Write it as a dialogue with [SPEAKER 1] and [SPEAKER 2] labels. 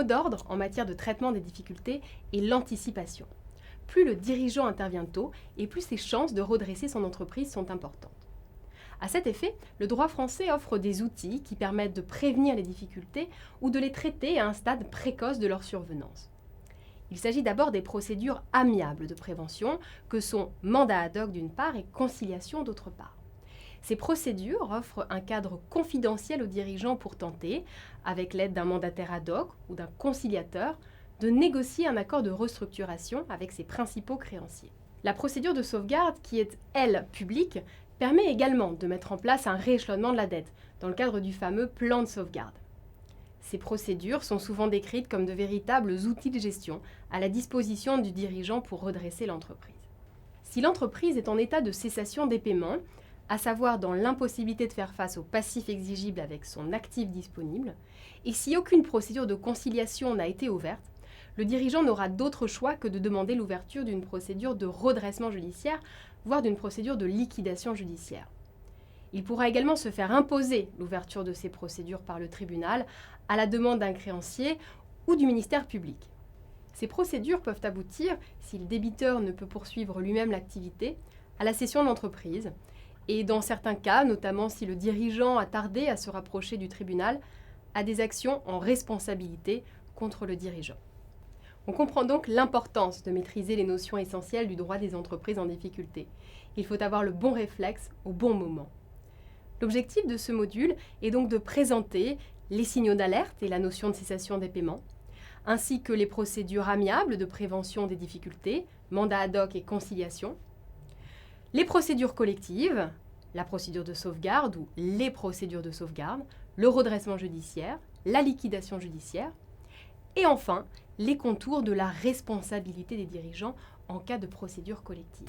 [SPEAKER 1] d'ordre en matière de traitement des difficultés est l'anticipation. Plus le dirigeant intervient tôt et plus ses chances de redresser son entreprise sont importantes. À cet effet, le droit français offre des outils qui permettent de prévenir les difficultés ou de les traiter à un stade précoce de leur survenance. Il s'agit d'abord des procédures amiables de prévention que sont mandat ad hoc d'une part et conciliation d'autre part. Ces procédures offrent un cadre confidentiel aux dirigeants pour tenter, avec l'aide d'un mandataire ad hoc ou d'un conciliateur, de négocier un accord de restructuration avec ses principaux créanciers. La procédure de sauvegarde, qui est, elle, publique, permet également de mettre en place un rééchelonnement de la dette, dans le cadre du fameux plan de sauvegarde. Ces procédures sont souvent décrites comme de véritables outils de gestion à la disposition du dirigeant pour redresser l'entreprise. Si l'entreprise est en état de cessation des paiements, à savoir dans l'impossibilité de faire face aux passifs exigibles avec son actif disponible, et si aucune procédure de conciliation n'a été ouverte, le dirigeant n'aura d'autre choix que de demander l'ouverture d'une procédure de redressement judiciaire, voire d'une procédure de liquidation judiciaire. Il pourra également se faire imposer l'ouverture de ces procédures par le tribunal à la demande d'un créancier ou du ministère public. Ces procédures peuvent aboutir, si le débiteur ne peut poursuivre lui-même l'activité, à la cession de l'entreprise et dans certains cas, notamment si le dirigeant a tardé à se rapprocher du tribunal, à des actions en responsabilité contre le dirigeant. On comprend donc l'importance de maîtriser les notions essentielles du droit des entreprises en difficulté. Il faut avoir le bon réflexe au bon moment. L'objectif de ce module est donc de présenter les signaux d'alerte et la notion de cessation des paiements, ainsi que les procédures amiables de prévention des difficultés, mandat ad hoc et conciliation, les procédures collectives, la procédure de sauvegarde ou les procédures de sauvegarde, le redressement judiciaire, la liquidation judiciaire, et enfin les contours de la responsabilité des dirigeants en cas de procédure collective.